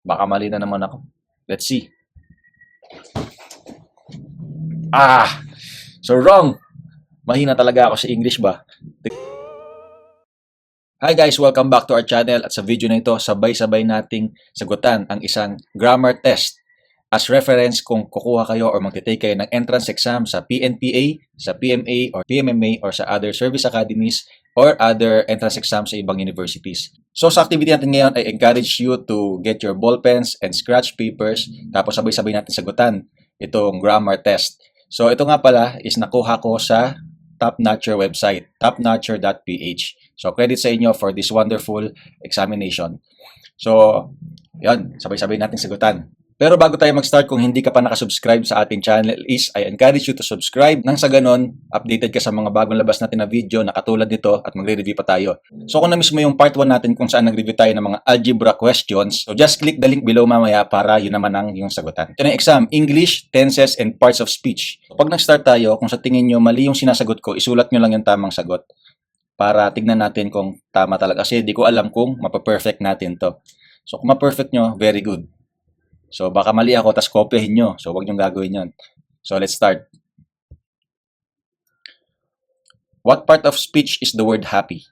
Baka mali na naman ako. Let's see. Ah! So wrong! Mahina talaga ako sa English ba? Hi guys! Welcome back to our channel at sa video na ito, sabay-sabay nating sagutan ang isang grammar test. As reference kung kukuha kayo or magtitake kayo ng entrance exam sa PNPA, sa PMA or PMMA or sa other service academies or other entrance exam sa ibang universities. So sa activity natin ngayon, I encourage you to get your ball pens and scratch papers tapos sabay-sabay natin sagutan itong grammar test. So ito nga pala is nakuha ko sa Top Notcher website, topnotcher.ph. So credit sa inyo for this wonderful examination. So, yan, sabay-sabay natin sagutan. Pero bago tayo mag-start, kung hindi ka pa nakasubscribe sa ating channel is I encourage you to subscribe nang sa ganon, updated ka sa mga bagong labas natin na video na katulad nito at magre-review pa tayo. So kung na-miss mo yung part 1 natin kung saan nag-review tayo ng mga algebra questions, so just click the link below mamaya para yun naman ang yung sagutan. Ito na yung exam, English, Tenses, and Parts of Speech. So, pag nag-start tayo, kung sa tingin nyo mali yung sinasagot ko, isulat nyo lang yung tamang sagot para tignan natin kung tama talaga. Kasi di ko alam kung mapaperfect natin to. So kung ma-perfect nyo, very good. So, baka mali ako, tas kopyahin nyo. So, huwag nyo gagawin yon. So, let's start. What part of speech is the word happy?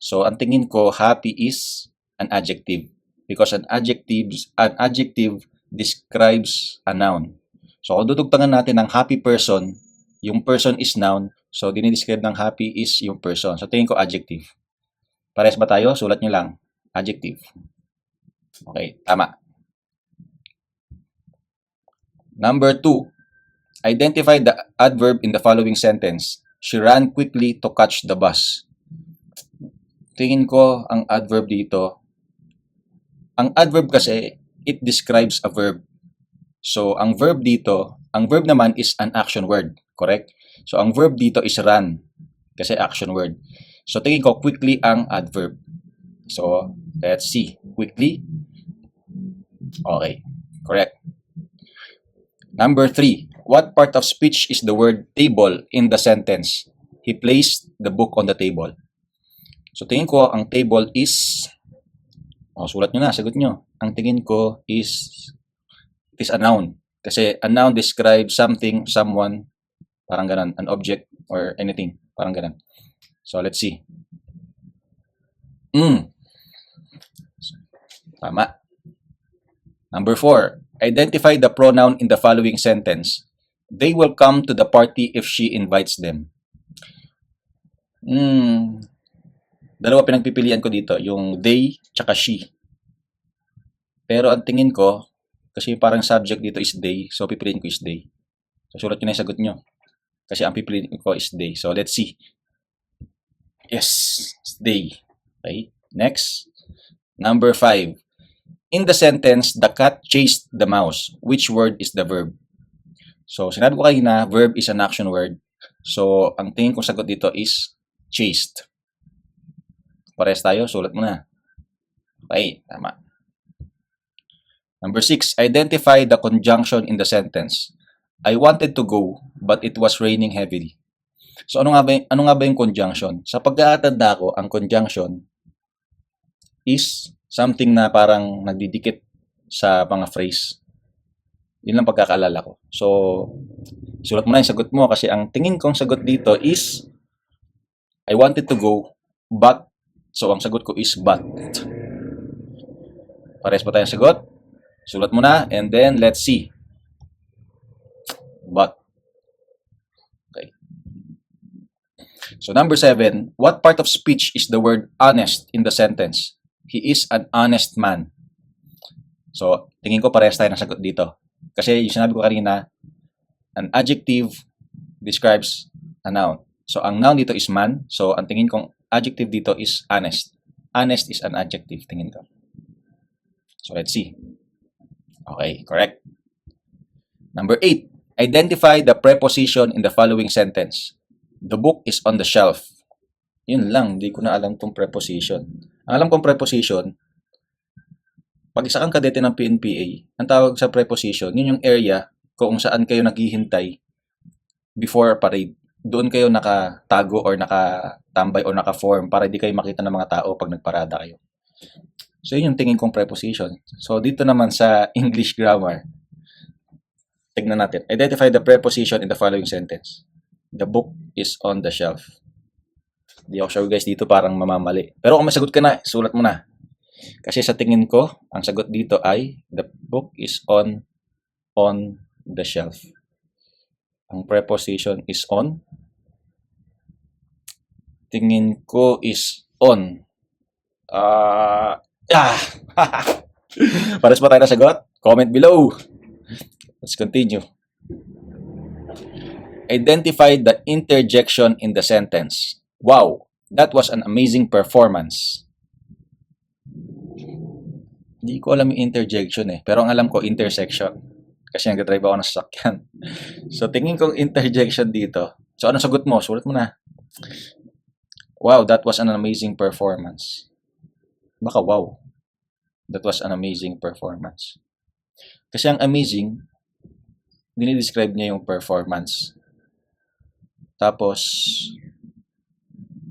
So, ang tingin ko, happy is an adjective. Because an adjective describes a noun. So, kung dudugtangan natin ng happy person, yung person is noun. So, dinidescribe ng happy is yung person. So, tingin ko adjective. Parehas ba tayo? Sulat nyo lang. Adjective. Okay, tama. Number 2, identify the adverb in the following sentence. She ran quickly to catch the bus. Tingin ko ang adverb dito. Ang adverb kasi, it describes a verb. So, ang verb dito, ang verb naman is an action word. Correct? So, ang verb dito is run. Kasi action word. So, tingin ko quickly ang adverb. So, let's see. Quickly. Okay. Correct. Number 3, what part of speech is the word table in the sentence? He placed the book on the table. So, tingin ko, ang table is, sulat nyo na, sagot nyo. Ang tingin ko is, it is a noun. Kasi a noun describes something, someone, parang ganun, an object, or anything, parang ganun. So, let's see. Tama. Number 4, identify the pronoun in the following sentence. They will come to the party if she invites them. Dalawa pinagpipilian ko dito, yung they tsaka she. Pero ang tingin ko, kasi parang subject dito is they, so pipiliin ko is they. So sulat nyo na yung sagot nyo. Kasi ang pipiliin ko is they. So let's see. Yes, they. Okay, next. Number 5. In the sentence, the cat chased the mouse. Which word is the verb? So, sinabi ko kanina, verb is an action word. So, ang tingin kong sagot dito is chased. Parehas tayo, sulat mo na. Okay, tama. Number 6, identify the conjunction in the sentence. I wanted to go, but it was raining heavily. So, ano nga ba yung conjunction? Sa pagkakatanda ko, ang conjunction is something na parang nagdidikit sa mga phrase. Yun lang pagkakaalala ko. So, sulat mo na yung sagot mo kasi ang tingin kong sagot dito is I wanted to go, but. So, ang sagot ko is but. Parehas pa tayong sagot? Sulat mo na and then let's see. But. Okay. So, number 7, what part of speech is the word honest in the sentence? He is an honest man. So, tingin ko parehas tayo ng sagot dito. Kasi yung sinabi ko kanina, an adjective describes a noun. So, ang noun dito is man. So, ang tingin kong adjective dito is honest. Honest is an adjective, tingin ko. So, let's see. Okay, correct. Number 8, identify the preposition in the following sentence. The book is on the shelf. Yun lang, hindi ko na alam tong preposition. Ang alam kong preposition, pag isa kang kadete ng PNPA, ang tawag sa preposition, yun yung area kung saan kayo naghihintay before parade. Doon kayo nakatago or nakatambay or nakaform para hindi kayo makita ng mga tao pag nagparada kayo. So, yun yung tingin kong preposition. So, dito naman sa English grammar, tignan natin. Identify the preposition in the following sentence. The book is on the shelf. Di ako sure guys, dito parang mamamali. Pero kung masagot ka na, sulat mo na. Kasi sa tingin ko, ang sagot dito ay the book is on the shelf. Ang preposition is on. Tingin ko is on. Pares pa tayo na sagot? Comment below. Let's continue. Identify the interjection in the sentence. Wow, that was an amazing performance. Hindi ko alam yung interjection pero ang alam ko intersection. Kasi nag-drive ako ng sasakyan. So, tingin kong interjection dito. So, anong sagot mo? Sulat mo na. Wow, that was an amazing performance. Baka wow. That was an amazing performance. Kasi ang amazing, dinidescribe niya yung performance. Tapos,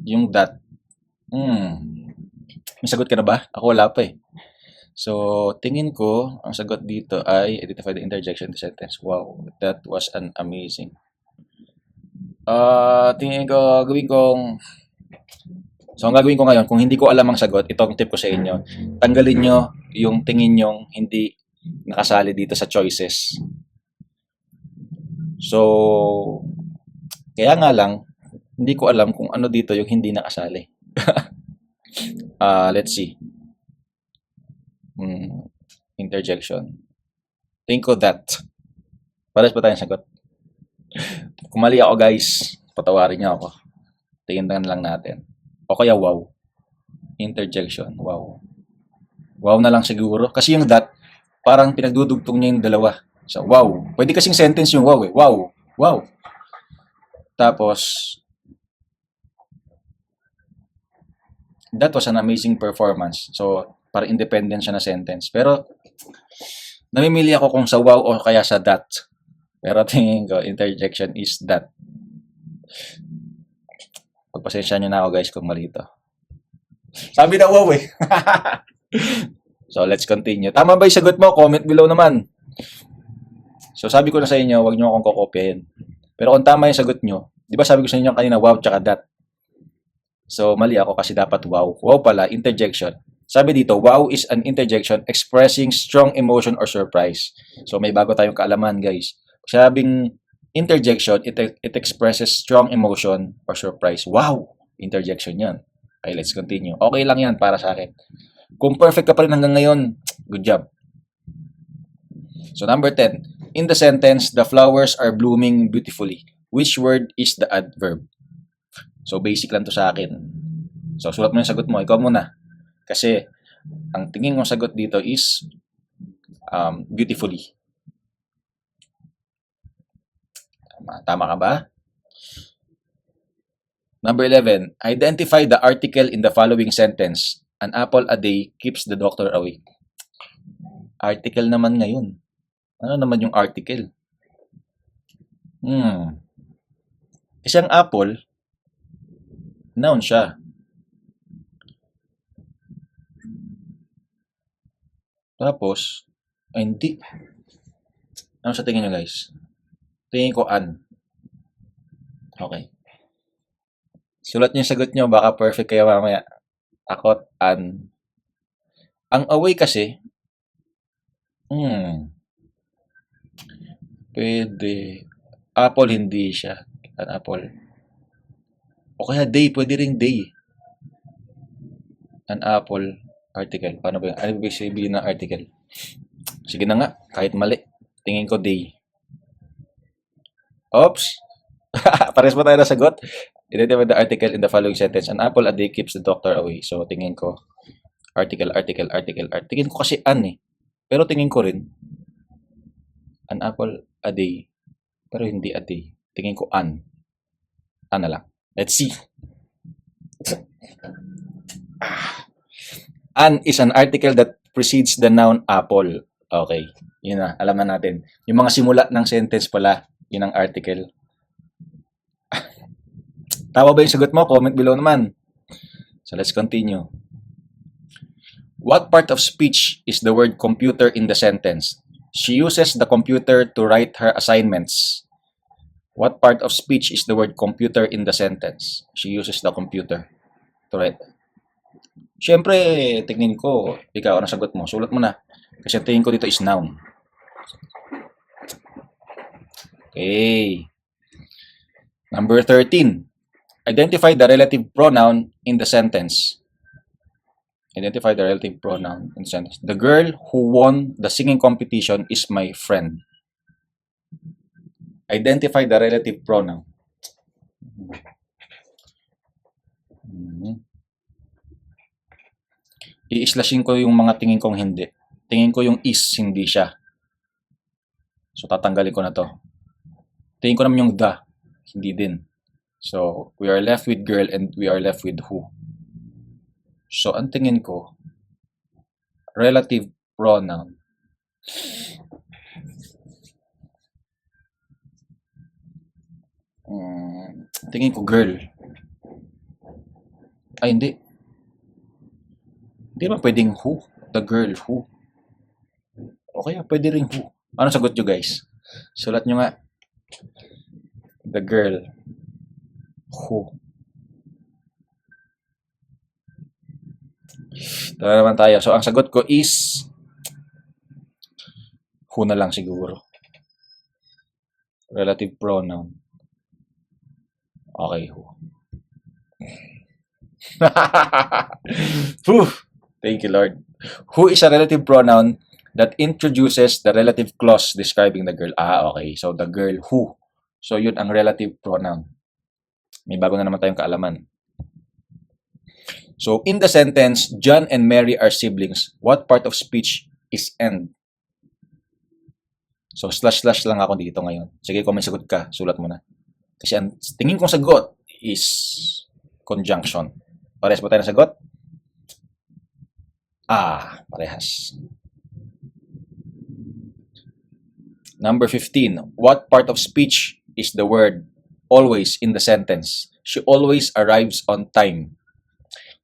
yung that, may sagot ka na ba? Ako wala pa So, tingin ko, ang sagot dito ay identify the interjection in the sentence. Wow, that was an amazing. Tingin ko, So, ang gagawin ko ngayon, kung hindi ko alam ang sagot, itong tip ko sa inyo, tanggalin nyo yung tingin nyong hindi nakasali dito sa choices. So, kaya nga lang, hindi ko alam kung ano dito yung hindi nakasali. Let's see. Interjection. Think of that. Pares pa tayong sagot. Kung mali ako guys, patawarin niyo ako. Tingnan lang natin. O kaya wow. Interjection. Wow. Wow na lang siguro. Kasi yung that, parang pinagdudugtong niya yung dalawa. So, wow. Pwede kasing sentence yung wow Wow. Wow. Tapos, that was an amazing performance. So, para independent siya na sentence. Pero, namimili ako kung sa wow o kaya sa that. Pero tingin ko, interjection is that. Pagpasensya nyo na ako guys kung mali ito. Sabi na wow So, let's continue. Tama ba yung sagot mo? Comment below naman. So, sabi ko na sa inyo, huwag nyo akong kokopyahin. Pero kung tama yung sagot nyo, di ba sabi ko sa inyo kanina, wow tsaka that. So, mali ako kasi dapat wow. Wow pala, interjection. Sabi dito, wow is an interjection expressing strong emotion or surprise. So, may bago tayong kaalaman, guys. Sabing interjection, it expresses strong emotion or surprise. Wow! Interjection yan. Okay, let's continue. Okay lang yan para sa akin. Kung perfect ka pa rin hanggang ngayon, good job. So, number 10. In the sentence, the flowers are blooming beautifully. Which word is the adverb? So, basic lang to sa akin. So, sulat mo yung sagot mo. Ikaw muna. Kasi, ang tingin kong sagot dito is beautifully. Tama ka ba? Number 11. Identify the article in the following sentence. An apple a day keeps the doctor away. Article naman ngayon. Ano naman yung article? Kasi ang apple, noun siya. Tapos, hindi. Ano sa tingin nyo guys? Tingin ko an. Okay. Sulat niyo yung sagot nyo, baka perfect kayo mamaya. Akot, an. Ang away kasi, pwede. Apple, hindi siya. An apple. O kaya day, pwede ring day. An apple, article. Paano ba yun? Ano ba sabihin ng article? Sige na nga, kahit mali. Tingin ko day. Oops! Pares pa tayo na sagot. Identify the article in the following sentence. An apple a day keeps the doctor away. So, tingin ko, article. Tingin ko kasi an Pero tingin ko rin, an apple a day. Pero hindi a day. Tingin ko an. An na lang. Let's see. An is an article that precedes the noun apple. Okay. Yun na. Alam na natin. Yung mga simula ng sentence pala, yun ang article. Tama ba yung sagot mo? Comment below naman. So, let's continue. What part of speech is the word computer in the sentence? She uses the computer to write her assignments. What part of speech is the word computer in the sentence? She uses the computer to write. Siyempre, tingin ko, ikaw ang sagot mo. Sulat mo na. Kasi tingin ko dito is noun. Okay. Number 13. Identify the relative pronoun in the sentence. Identify the relative pronoun in the sentence. The girl who won the singing competition is my friend. Identify the relative pronoun. I-slashin ko yung mga tingin kong hindi. Tingin ko yung is, hindi siya. So, tatanggalin ko na to. Tingin ko naman yung the, hindi din. So, we are left with girl and we are left with who. So, ang tingin ko, relative pronoun. Tingin ko girl. Ay, hindi. Hindi ba pwedeng who? The girl, who? O kaya pwede rin who. Ano sagot nyo guys? Sulat nyo nga. The girl. Who? Tara naman tayo. So, ang sagot ko is who na lang siguro. Relative pronoun. Okay, who. Whew. Thank you, Lord. Who is a relative pronoun that introduces the relative clause describing the girl? Okay. So, the girl who. So, yun ang relative pronoun. May bago na naman tayong kaalaman. So, in the sentence, John and Mary are siblings. What part of speech is and? So, slash lang ako dito ngayon. Sige, kung may sagot ka, sulat mo na. Kasi ang tingin kong sagot is conjunction. Parehas ba tayo na sagot? Parehas. Number 15. What part of speech is the word always in the sentence? She always arrives on time.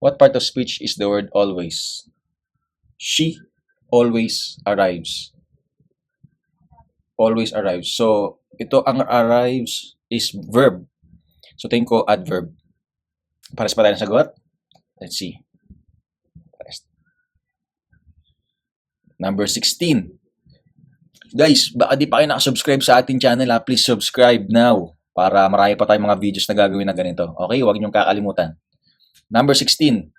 What part of speech is the word always? She always arrives. Always arrives. So, ito ang arrives is verb. So, tingin ko adverb. Pares pa tayo ng sagot? Let's see. Pares. Number 16. Guys, baka di pa kayo nakasubscribe sa ating channel please subscribe now para marami pa tayong mga videos na gagawin na ganito. Okay, huwag niyong kakalimutan. Number 16.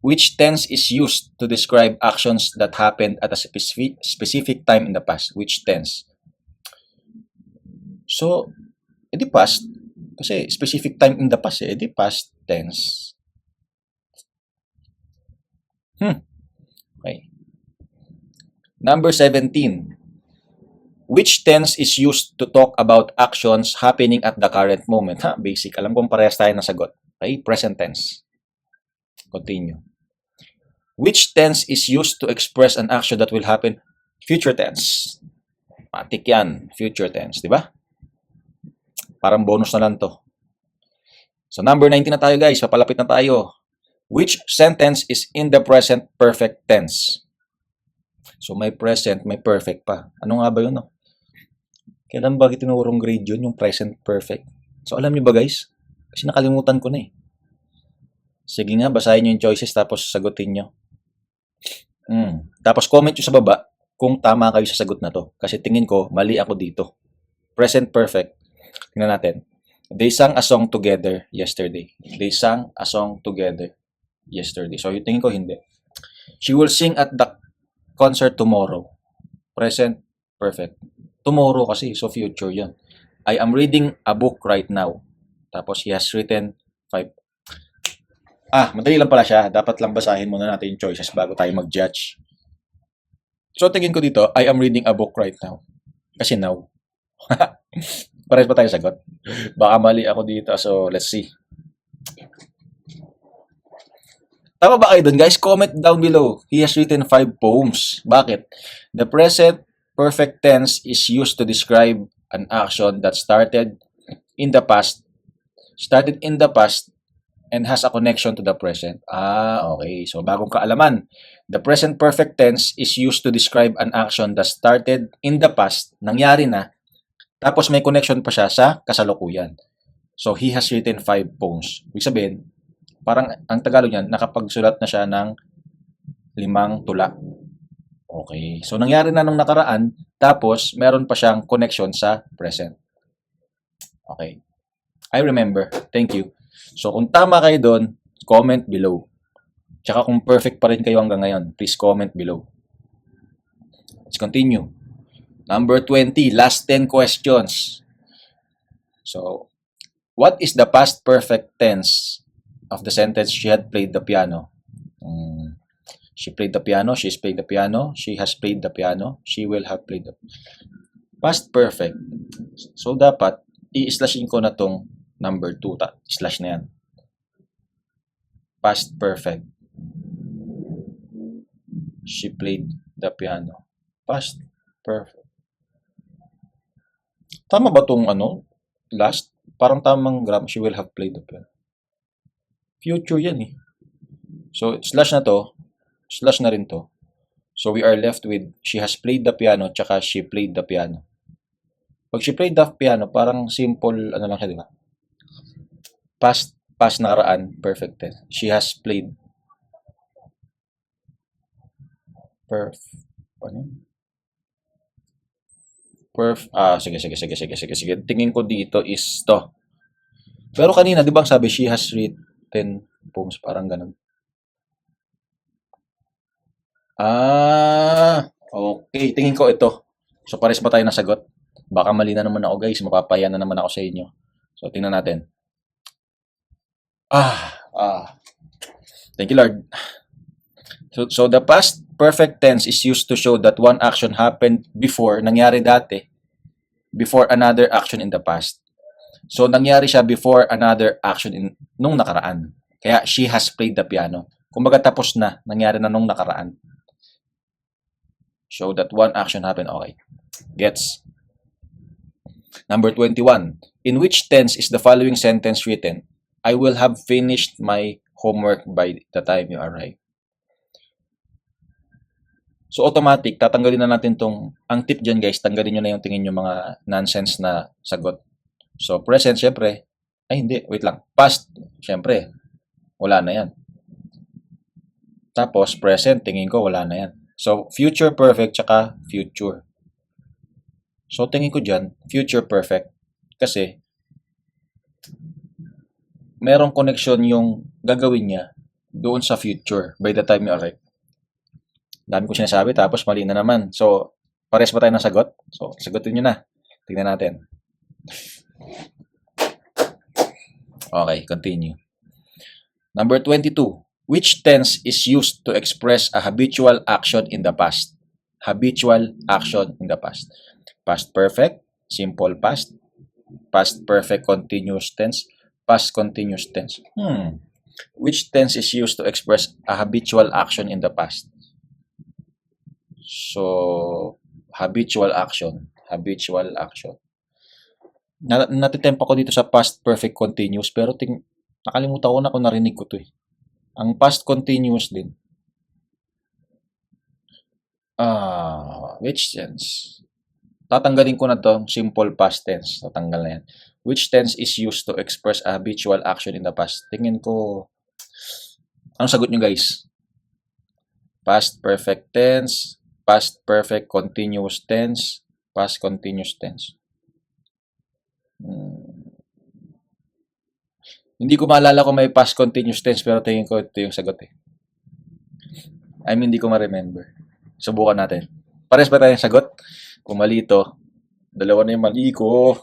Which tense is used to describe actions that happened at a specific time in the past? Which tense? So, edi past. Kasi specific time in the past edi past tense. Okay. Number 17. Which tense is used to talk about actions happening at the current moment? Basic. Alam kong parehas tayo na sagot. Okay? Present tense. Continue. Which tense is used to express an action that will happen? Future tense. Matik yan. Future tense. Di ba? Parang bonus na lang to. So, number 19 na tayo guys. Papalapit na tayo. Which sentence is in the present perfect tense? So, may present, may perfect pa. Ano nga ba yun? No? Kailan ba tinurong grade yun, yung present perfect? So, alam niyo ba guys? Kasi nakalimutan ko na eh. Sige nga, basahin niyo yung choices tapos sagutin niyo. Tapos comment niyo sa baba kung tama kayo sa sagot na to. Kasi tingin ko, mali ako dito. Present perfect. Tingnan natin. They sang a song together yesterday. They sang a song together yesterday. So, yung tingin ko hindi. She will sing at the concert tomorrow. Present perfect. Tomorrow kasi, so future yan. I am reading a book right now. Tapos he has written 5. Madali lang pala siya. Dapat lang basahin muna natin yung choices bago tayo mag-judge. So, tingin ko dito, I am reading a book right now. Kasi now. Parehas pa tayo sagot. Baka mali ako dito. So, let's see. Tama ba kayo dun, guys? Comment down below. He has written 5 poems. Bakit? The present perfect tense is used to describe an action that started in the past and has a connection to the present. Okay. So, bagong kaalaman. The present perfect tense is used to describe an action that started in the past, nangyari na, tapos may connection pa siya sa kasalukuyan. So, he has written 5 poems. Ibig sabihin, parang ang Tagalog niyan, nakapagsulat na siya ng 5 tula. Okay. So, nangyari na nung nakaraan, tapos meron pa siyang connection sa present. Okay. I remember. Thank you. So, kung tama kayo doon, comment below. Tsaka kung perfect pa rin kayo hanggang ngayon, please comment below. Let's continue. Number 20, last 10 questions. So, what is the past perfect tense of the sentence she had played the piano? She played the piano, she's played the piano, she has played the piano, she will have played the past perfect. So, dapat, i-slashin ko na tong number 2. Slash na yan. Past perfect. She played the piano. Past perfect. Tama ba tong last? Parang tamang grammar. She will have played the piano. Future yan eh. So, slash na to. Slash na rin to. So, we are left with she has played the piano tsaka she played the piano. Pag she played the piano, parang simple, lang siya, di ba? Past nakaraan, perfect tense. She has played. Sige. Tingin ko dito is to. Pero kanina, di ba sabi, she has written poems, parang ganun. Okay. Tingin ko ito. So, pares ba tayo nasagot? Baka mali na naman ako, guys. Mapapaya na naman ako sa inyo. So, tingnan natin. Thank you, Lord. So the past perfect tense is used to show that one action happened before, nangyari dati, before another action in the past. So, nangyari siya before another action nung nakaraan. Kaya, she has played the piano. Kumbaga tapos na, nangyari na nung nakaraan. Show that one action happened. Okay. Gets. Number 21. In which tense is the following sentence written? I will have finished my homework by the time you arrive. So, automatic, tatanggalin na natin ang tip dyan, guys, tanggalin nyo na yung tingin nyo mga nonsense na sagot. So, present, syempre, wait lang. Past, syempre, wala na yan. Tapos, present, tingin ko, wala na yan. So, future perfect, tsaka future. So, tingin ko dyan, future perfect. Kasi, merong connection yung gagawin niya doon sa future by the time you arrive. Dami ko sinasabi, tapos mali na naman. So, pares ba tayo ng sagot? So, sagutin nyo na. Tingnan natin. Okay, continue. Number 22. Which tense is used to express a habitual action in the past? Habitual action in the past. Past perfect, simple past, past perfect continuous tense, past continuous tense. Which tense is used to express a habitual action in the past? So, habitual action. Habitual action. Natitempa ko dito sa past perfect continuous, pero nakalimutan ko na kung narinig ko to eh. Ang past continuous din. Which tense? Tatanggalin ko na to, simple past tense. Tatanggal na yan. Which tense is used to express a habitual action in the past? Tingin ko, anong sagot nyo, guys? Past perfect tense, past perfect continuous tense, past continuous tense. Hindi ko maalala kung may past continuous tense, pero tingin ko ito yung sagot eh. Hindi ko ma-remember. Subukan natin. Pares ba tayong sagot? Kung mali ito, dalawa na yung mali ko.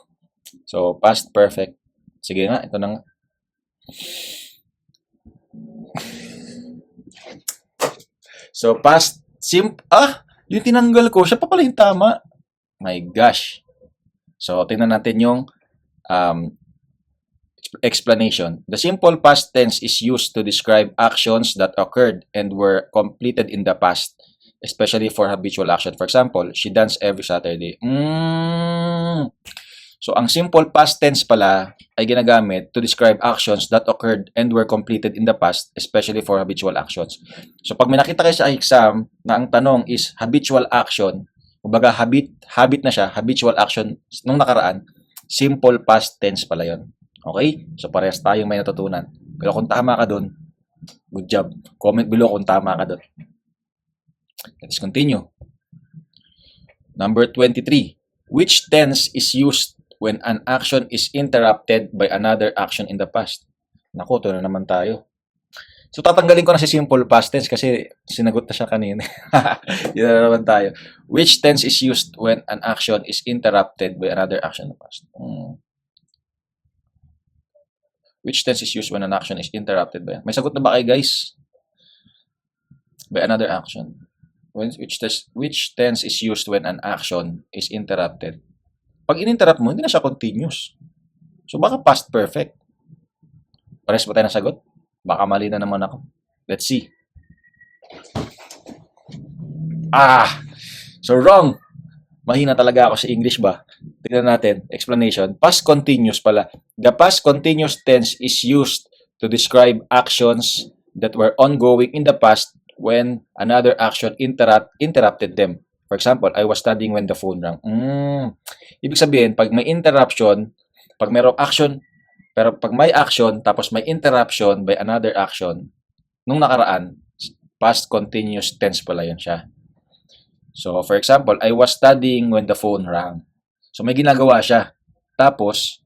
So, past perfect. Sige nga, ito na nga. So, past yung tinanggal ko, siya pa pala yung tama. My gosh. So, tingnan natin yung explanation. The simple past tense is used to describe actions that occurred and were completed in the past, especially for habitual action. For example, she danced every Saturday. So, So, ang simple past tense pala ay ginagamit to describe actions that occurred and were completed in the past, especially for habitual actions. So, pag may nakita kayo sa exam na ang tanong is habitual action, kumbaga habit na siya, habitual action nung nakaraan, simple past tense pala yon. Okay? So, parehas tayong may natutunan. Pero kung tama ka dun, good job. Comment below kung tama ka dun. Let's continue. Number 23. Which tense is used when an action is interrupted by another action in the past? Naku, ito na naman tayo. So, tatanggalin ko na si simple past tense kasi sinagot na siya kanina. Yun na naman tayo. Which tense is used when an action is interrupted by another action in the past? Which tense is used when an action is interrupted by? May sagot na ba kayo, guys? By another action. Which tense is used when an action is interrupted? Pag in-interrupt mo, hindi na siya continuous. So, baka past perfect. Pares ba tayo ng sagot? Baka mali na naman ako. Let's see. So wrong. Mahina talaga ako sa English ba? Tignan natin. Explanation. Past continuous pala. The past continuous tense is used to describe actions that were ongoing in the past when another action interrupted them. For example, I was studying when the phone rang. Ibig sabihin, pag may interruption, pag mayroong action, pero pag may action, tapos may interruption by another action, nung nakaraan, past continuous tense pala yun siya. So, for example, I was studying when the phone rang. So, may ginagawa siya. Tapos,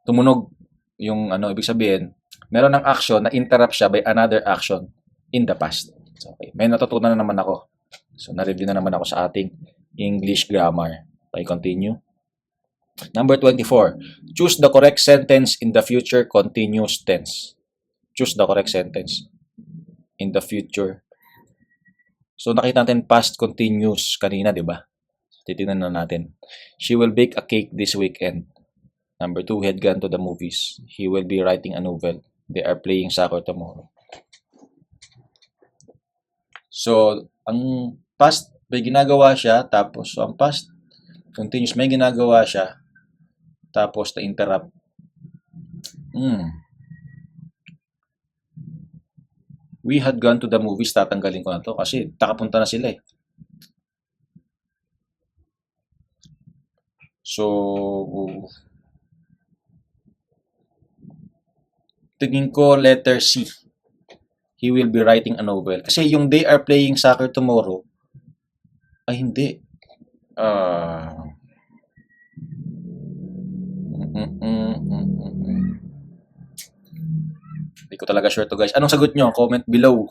tumunog yung ibig sabihin, meron ng action na interrupt siya by another action in the past. So, okay. May natutunan na naman ako. So, na-review na naman ako sa ating English grammar. Okay, continue. Number 24. Choose the correct sentence in the future continuous tense. Choose the correct sentence in the future. So, nakita natin past continuous kanina, di ba? Titignan na natin. She will bake a cake this weekend. Number 2, he had gone to the movies. He will be writing a novel. They are playing soccer tomorrow. So, ang past, may ginagawa siya, tapos ang past continuous, may ginagawa siya, tapos na-interrupt. We had gone to the movies, tatanggalin ko na to kasi nakapunta na sila eh. So, tingin ko letter C. He will be writing a novel. Kasi yung they are playing soccer tomorrow, ay hindi. Hindi ko talaga sure to guys. Anong sagot nyo? Comment below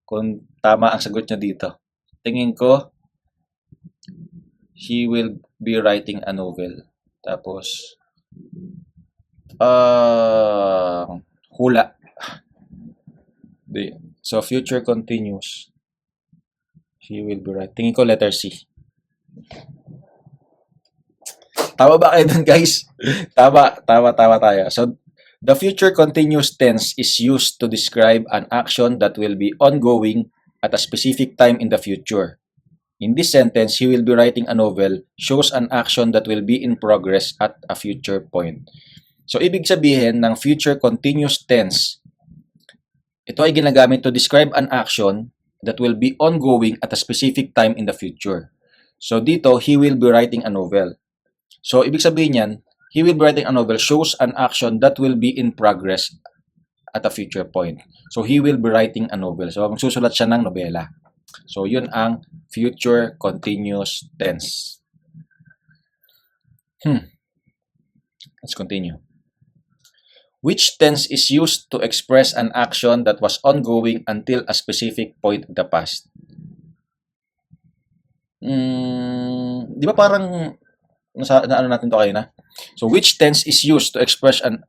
kung tama ang sagot nyo dito. Tingin ko, he will be writing a novel. Tapos, hula. So, future continuous. He will be writing. Tingin ko letter C. Tama ba kayo dun, guys? Tama tayo. So, the future continuous tense is used to describe an action that will be ongoing at a specific time in the future. In this sentence, he will be writing a novel shows an action that will be in progress at a future point. So, ibig sabihin ng future continuous tense, ito ay ginagamit to describe an action that will be ongoing at a specific time in the future. So, dito, he will be writing a novel. So, ibig sabihin yan, he will be writing a novel shows an action that will be in progress at a future point. So, he will be writing a novel. So, magsusulat siya ng nobela. So, yun ang future continuous tense. Let's continue. Which tense is used to express an action that was ongoing until a specific point in the past? Di ba parang naano natin to kayo na? So, which tense is used to express an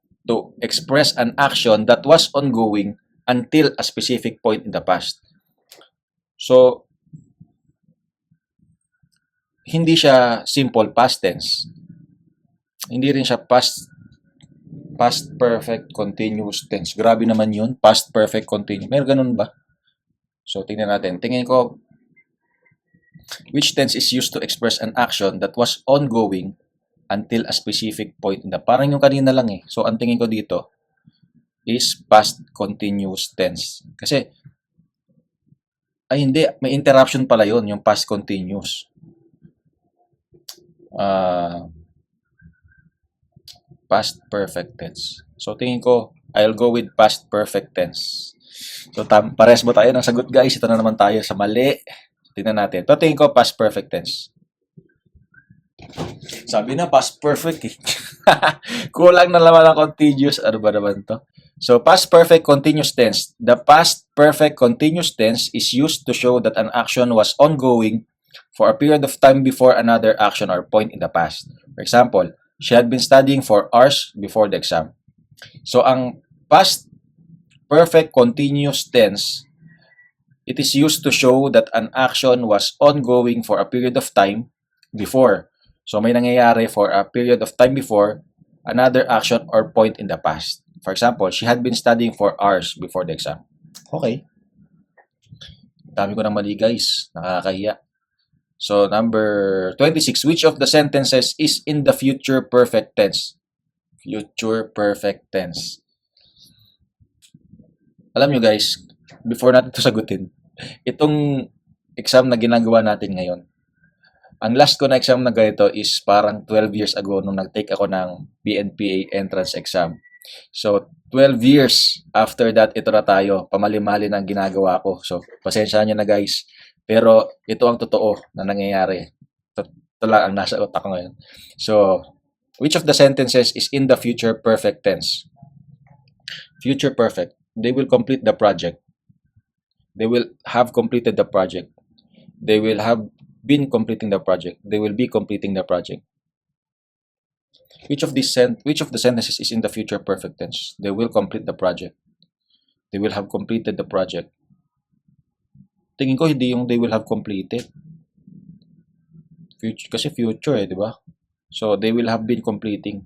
action that was ongoing until a specific point in the past? So, hindi siya simple past tense. Hindi rin siya past perfect continuous tense. Grabe naman yun. Past perfect continuous. Meron ganun ba? So, tingnan natin. Tingin ko, which tense is used to express an action that was ongoing until a specific point in the... Parang yung kanina lang eh. So, ang tingin ko dito is past continuous tense. Kasi, ay hindi, may interruption pala yon yung past continuous. Past perfect tense. So, tingin ko, I'll go with past perfect tense. So, pares mo tayo ng sagot, guys. Ito na naman tayo sa mali. Tingnan natin. Ito, tingin ko, past perfect tense. Sabi na, past perfect eh. Kulang na naman ang continuous. Ano ba naman to? So, past perfect continuous tense. The past perfect continuous tense is used to show that an action was ongoing for a period of time before another action or point in the past. For example, she had been studying for hours before the exam. So, ang past perfect continuous tense, it is used to show that an action was ongoing for a period of time before. So, may nangyayari for a period of time before another action or point in the past. For example, she had been studying for hours before the exam. Okay. Dami ko ng mali, guys. Nakakahiya. So, number 26. Which of the sentences is in the future perfect tense? Future perfect tense. Alam nyo, guys, before natin ito sagutin, itong exam na ginagawa natin ngayon, ang last ko na exam na ganito is parang 12 years ago nung nag-take ako ng PNPA entrance exam. So, 12 years after that, ito na tayo. Pamali-mali na ang ginagawa ko. So, pasensya nyo na, guys. Pero, ito ang totoo na nangyayari. Ito lang ang nasa utak ko ngayon. So, which of the sentences is in the future perfect tense? Future perfect. They will complete the project. They will have completed the project. They will have been completing the project. They will be completing the project. Which of the sentences is in the future perfect tense? They will complete the project. They will have completed the project. Tingin ko hindi yung they will have completed. Future, kasi future eh, di ba? So, they will have been completing.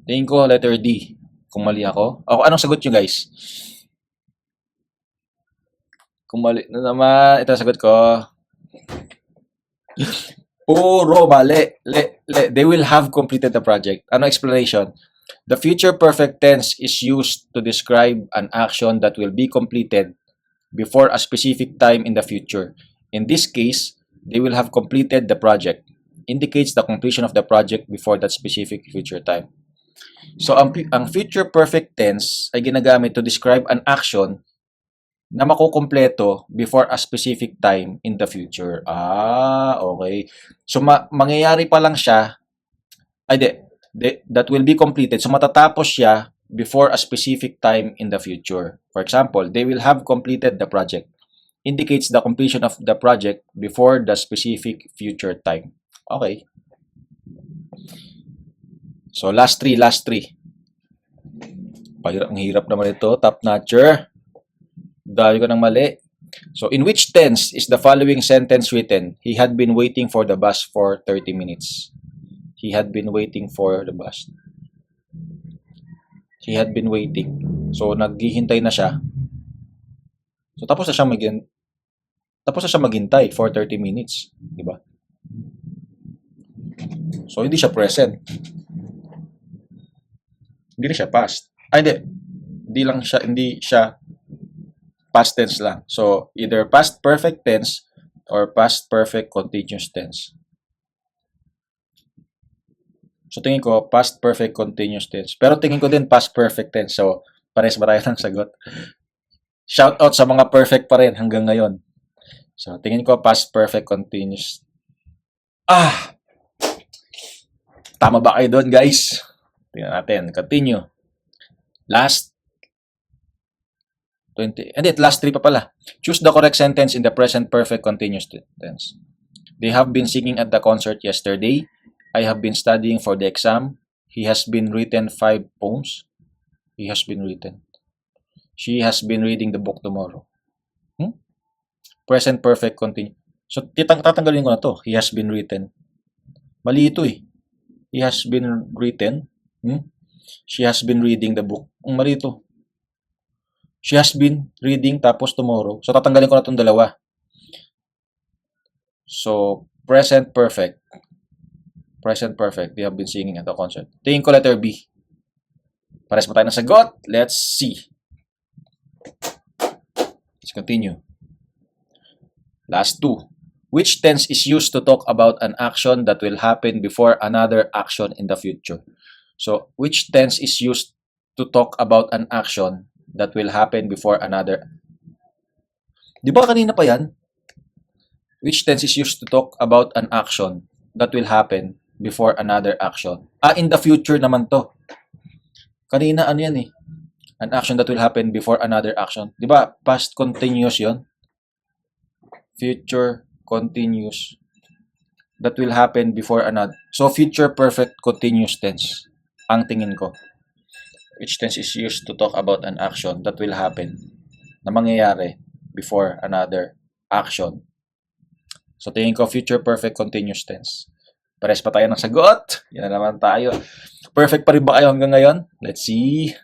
Tingin ko letter D. Kung mali ako. Anong sagot nyo, guys? Kung mali na naman, ito ang sagot ko. Puro mali. They will have completed the project. Ano explanation? The future perfect tense is used to describe an action that will be completed before a specific time in the future. In this case, they will have completed the project. Indicates the completion of the project before that specific future time. So, ang future perfect tense ay ginagamit to describe an action na makukumpleto before a specific time in the future. Okay. So, mangyayari pa lang siya, that will be completed. So, matatapos siya before a specific time in the future. For example, they will have completed the project. Indicates the completion of the project before the specific future time. Okay. So, last three. Ang hirap naman ito. Top notcher. Dahil ko ng mali. So, in which tense is the following sentence written? He had been waiting for the bus for 30 minutes. He had been waiting for the bus. He had been waiting. So, naghihintay na siya. So, tapos na siya maghintay for 30 minutes. Diba? So, hindi siya present. Hindi na siya past. Hindi siya past tense lang. So, either past perfect tense or past perfect continuous tense. So, tingin ko, past perfect continuous tense. Pero tingin ko din past perfect tense. So, pares ba tayo ng sagot? Shout out sa mga perfect pa rin hanggang ngayon. So, tingin ko, past perfect continuous. Tama ba kayo doon, guys? Tingnan natin. Continue. Last 3 pa pala. Choose the correct sentence in the present perfect continuous tense. They have been singing at the concert yesterday. I have been studying for the exam. He has been written 5 poems. He has been written. She has been reading the book tomorrow. Present perfect continuous. So, tatanggalin ko na to. He has been written. Mali ito eh. He has been written. She has been reading the book. Mali ito. She has been reading tapos tomorrow. So, tatanggalin ko na itong dalawa. So, present perfect. Present perfect. They have been singing at the concert. Tingin ko letter B. Pares pa tayo ng sagot. Let's see. Let's continue. Last two. Which tense is used to talk about an action that will happen before another action in the future? So, which tense is used to talk about an action that will happen before another? Di ba kanina pa yan? Which tense is used to talk about an action that will happen before another action? In the future naman to. Kanina ano yan eh? An action that will happen before another action. Di ba? Past continuous yon. Future continuous. That will happen before another. So, future perfect continuous tense. Ang tingin ko. Which tense is used to talk about an action that will happen na mangyayari before another action. So, tingin ko future perfect continuous tense. Pares pa tayo ng sagot. Yan na naman tayo. Perfect pa rin ba kayo hanggang ngayon? Let's see.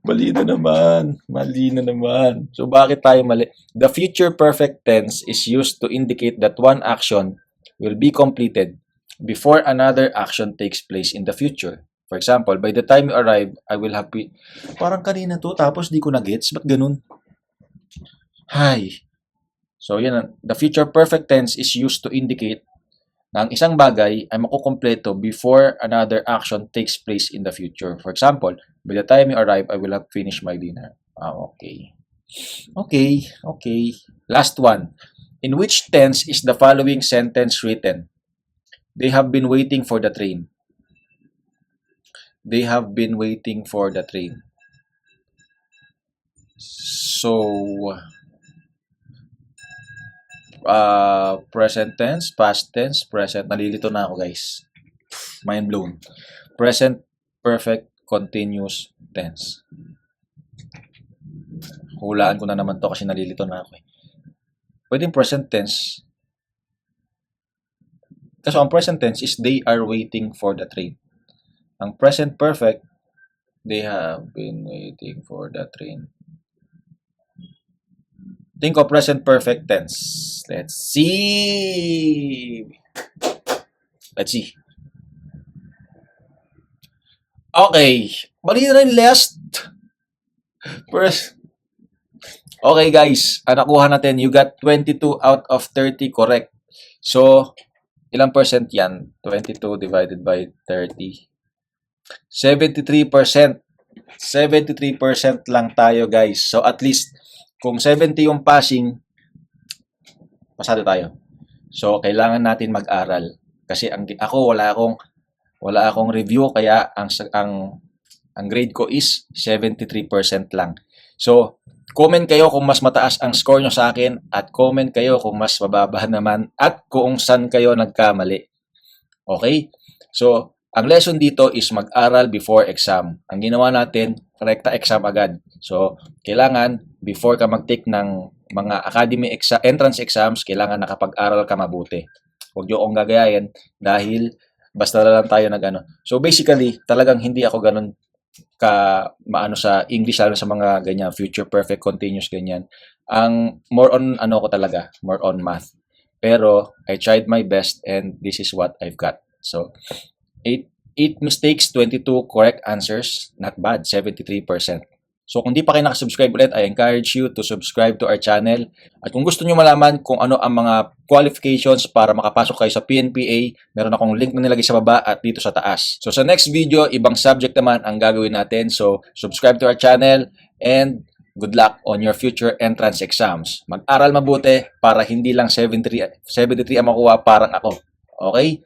Mali na naman. Mali na naman. So, bakit tayo mali? The future perfect tense is used to indicate that one action will be completed before another action takes place in the future. For example, by the time you arrive, I will have... Parang kanina to, tapos di ko na-gets. Ba't ganun? Hi. So, yan. The future perfect tense is used to indicate na ang isang bagay ay makukumpleto before another action takes place in the future. For example, by the time you arrive, I will have finished my dinner. Okay. Okay. Last one. In which tense is the following sentence written? They have been waiting for the train. They have been waiting for the train. So, present tense, past tense, present. Nalilito na ako, guys. Mind blown. Present perfect continuous tense. Hulaan ko na naman to kasi nalilito na ako. Pwedeng present tense. Kasi ang present tense is they are waiting for the train. Ang present perfect, they have been waiting for the train. Think of present perfect tense. Let's see. Okay. Mali na rin last. First. Okay guys. Nakuha natin. You got 22 out of 30 correct. So, ilang percent yan? 22 divided by 30. 73%. 73% lang tayo guys. So, at least kung 70 yung passing, pasado tayo. So, kailangan natin mag-aral. Kasi ako wala akong review kaya ang grade ko is 73% lang. So, comment kayo kung mas mataas ang score nyo sa akin at comment kayo kung mas mababa naman at kung saan kayo nagkamali. Okay? So, ang lesson dito is mag-aral before exam. Ang ginawa natin, rekta exam agad. So, kailangan before ka mag-take ng mga academy entrance exams, kailangan nakapag-aral ka mabuti. Huwag nyo akong gagayahin dahil basta lang tayo nag-ano. So, basically, talagang hindi ako ganun maano sa English, lalo sa mga ganyan, future perfect, continuous, ganyan. Ang more on, more on math. Pero, I tried my best and this is what I've got. So, 8 mistakes, 22 correct answers. Not bad, 73%. So kung di pa kayo nakasubscribe ulit, I encourage you to subscribe to our channel. At kung gusto nyo malaman kung ano ang mga qualifications para makapasok kayo sa PNPA, meron akong link na nilagay sa baba at dito sa taas. So sa next video, ibang subject naman ang gagawin natin. So subscribe to our channel and good luck on your future entrance exams. Mag-aral mabuti para hindi lang 73 ang makuha parang ako. Okay?